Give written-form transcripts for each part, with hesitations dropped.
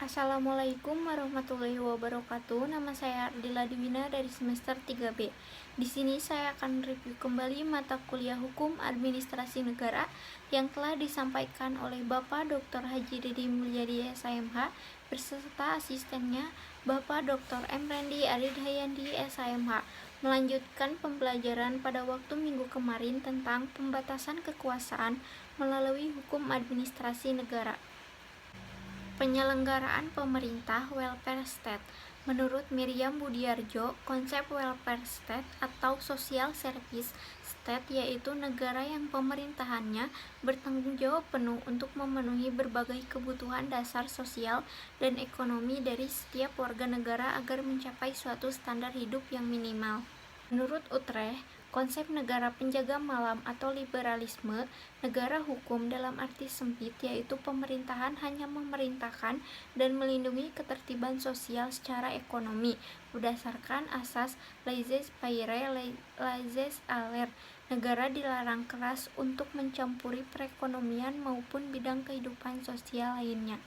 Assalamualaikum warahmatullahi wabarakatuh. Nama saya Ardila Diwina dari semester 3B. Di sini saya akan review kembali mata kuliah Hukum Administrasi Negara yang telah disampaikan oleh Bapak Dr. Haji Dedi Mulyadi SIMH beserta asistennya Bapak Dr. M. Rendi Aridhayandi SIMH, melanjutkan pembelajaran pada waktu minggu kemarin tentang pembatasan kekuasaan melalui hukum administrasi negara. Penyelenggaraan pemerintah welfare state. Menurut Miriam Budiarjo, konsep welfare state atau social service state yaitu negara yang pemerintahannya bertanggung jawab penuh untuk memenuhi berbagai kebutuhan dasar sosial dan ekonomi dari setiap warga negara agar mencapai suatu standar hidup yang minimal. Menurut Utrecht, konsep negara penjaga malam atau liberalisme, negara hukum dalam arti sempit yaitu pemerintahan hanya memerintahkan dan melindungi ketertiban sosial secara ekonomi berdasarkan asas laissez-faire, laissez-aller. Negara dilarang keras untuk mencampuri perekonomian maupun bidang kehidupan sosial lainnya.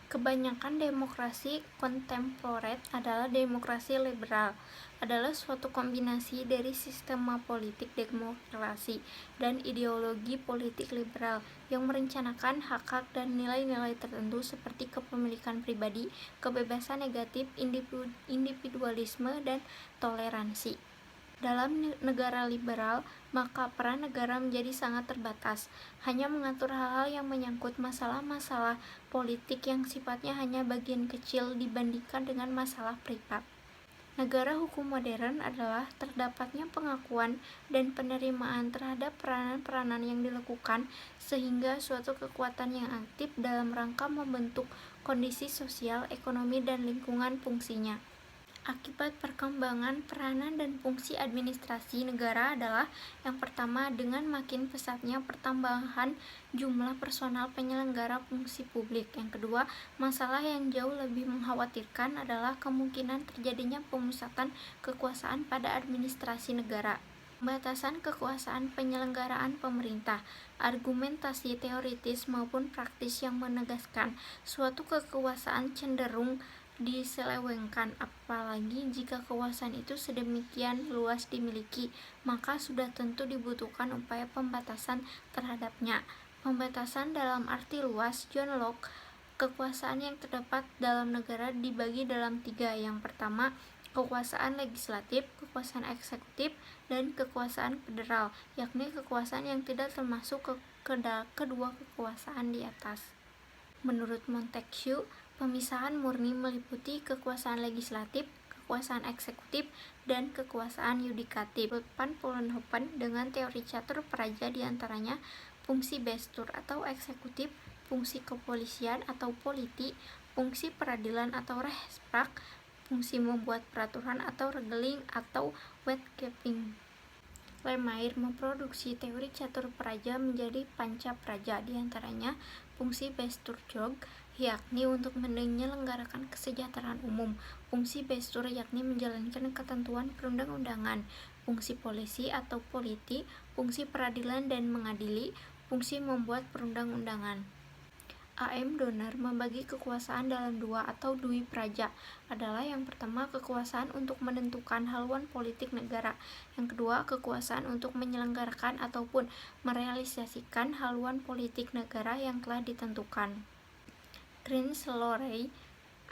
Kebanyakan demokrasi kontemporer adalah demokrasi liberal, adalah suatu kombinasi dari sistema politik demokrasi dan ideologi politik liberal yang merencanakan hak-hak dan nilai-nilai tertentu seperti kepemilikan pribadi, kebebasan negatif, individualisme, dan toleransi. Dalam negara liberal, maka peran negara menjadi sangat terbatas, hanya mengatur hal-hal yang menyangkut masalah-masalah politik yang sifatnya hanya bagian kecil dibandingkan dengan masalah privat. Negara hukum modern adalah terdapatnya pengakuan dan penerimaan terhadap peranan-peranan yang dilakukan sehingga suatu kekuatan yang aktif dalam rangka membentuk kondisi sosial, ekonomi, dan lingkungan fungsinya. Akibat perkembangan peranan dan fungsi administrasi negara adalah yang pertama, dengan makin pesatnya pertambahan jumlah personal penyelenggara fungsi publik. Yang kedua, masalah yang jauh lebih mengkhawatirkan adalah kemungkinan terjadinya pemusatan kekuasaan pada administrasi negara. Pembatasan kekuasaan penyelenggaraan pemerintah. Argumentasi teoritis maupun praktis yang menegaskan suatu kekuasaan cenderung diselewengkan, apalagi jika kekuasaan itu sedemikian luas dimiliki, maka sudah tentu dibutuhkan upaya pembatasan terhadapnya. Pembatasan dalam arti luas, John Locke, kekuasaan yang terdapat dalam negara dibagi dalam tiga. Yang pertama, kekuasaan legislatif, kekuasaan eksekutif, dan kekuasaan federal, yakni kekuasaan yang tidak termasuk kedua kekuasaan di atas. Menurut Montesquieu, pemisahan murni meliputi kekuasaan legislatif, kekuasaan eksekutif, dan kekuasaan yudikatif. Van Vollenhoven dengan teori catur praja diantaranya fungsi bestur atau eksekutif, fungsi kepolisian atau politi, fungsi peradilan atau rechtspraak, fungsi membuat peraturan atau regeling atau wetgeving. Lemaier memproduksi teori catur praja menjadi panca praja, diantaranya fungsi besturjog, yakni untuk menyelenggarakan kesejahteraan umum, fungsi bestur yakni menjalankan ketentuan perundang-undangan, fungsi polisi atau politi, fungsi peradilan dan mengadili, fungsi membuat perundang-undangan. A.M. Donner membagi kekuasaan dalam dua atau dui praja, adalah yang pertama kekuasaan untuk menentukan haluan politik negara, yang kedua kekuasaan untuk menyelenggarakan ataupun merealisasikan haluan politik negara yang telah ditentukan. Greenslowry,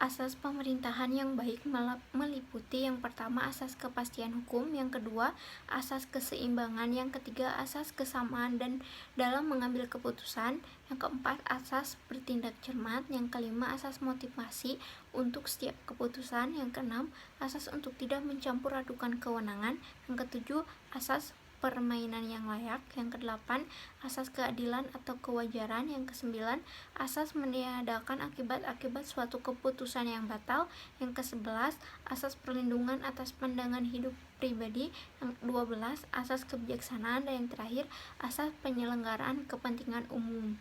asas pemerintahan yang baik meliputi yang pertama asas kepastian hukum, yang kedua asas keseimbangan, yang ketiga asas kesamaan dan dalam mengambil keputusan, yang keempat asas bertindak cermat, yang kelima asas motivasi untuk setiap keputusan, yang keenam asas untuk tidak mencampur adukan kewenangan, yang ketujuh asas permainan yang layak, yang kedelapan asas keadilan atau kewajaran, yang kesembilan asas meniadakan akibat-akibat suatu keputusan yang batal, yang kesebelas asas perlindungan atas pandangan hidup pribadi, yang 12 asas kebijaksanaan, dan yang terakhir asas penyelenggaraan kepentingan umum.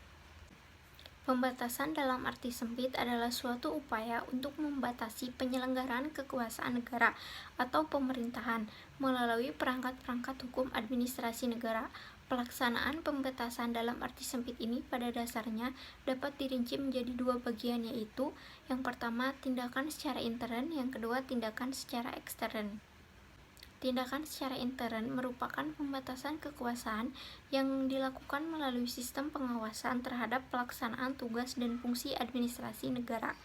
Pembatasan dalam arti sempit adalah suatu upaya untuk membatasi penyelenggaraan kekuasaan negara atau pemerintahan melalui perangkat-perangkat hukum administrasi negara. Pelaksanaan pembatasan dalam arti sempit ini pada dasarnya dapat dirinci menjadi dua bagian, yaitu yang pertama tindakan secara intern, yang kedua tindakan secara ekstern. Tindakan secara intern merupakan pembatasan kekuasaan yang dilakukan melalui sistem pengawasan terhadap pelaksanaan tugas dan fungsi administrasi negara.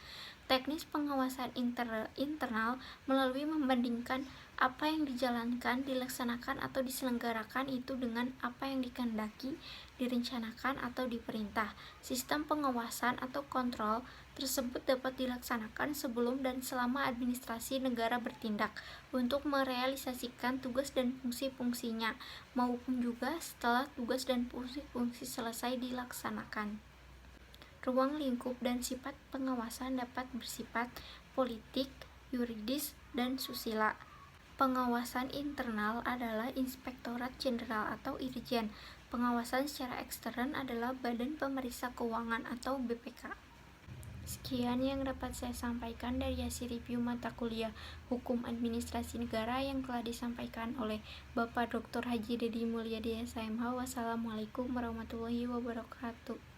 Teknis pengawasan internal melalui membandingkan apa yang dijalankan, dilaksanakan, atau diselenggarakan itu dengan apa yang dikehendaki, direncanakan, atau diperintah. Sistem pengawasan atau kontrol tersebut dapat dilaksanakan sebelum dan selama administrasi negara bertindak untuk merealisasikan tugas dan fungsi-fungsinya, maupun juga setelah tugas dan fungsi-fungsi selesai dilaksanakan. Ruang lingkup dan sifat pengawasan dapat bersifat politik, yuridis, dan susila. Pengawasan internal adalah Inspektorat Jenderal atau Irjen. Pengawasan secara ekstern adalah Badan Pemeriksa Keuangan atau BPK. Sekian yang dapat saya sampaikan dari hasil review mata kuliah Hukum Administrasi Negara yang telah disampaikan oleh Bapak Dr. Haji Dedi Mulyadi SMH. Wassalamualaikum warahmatullahi wabarakatuh.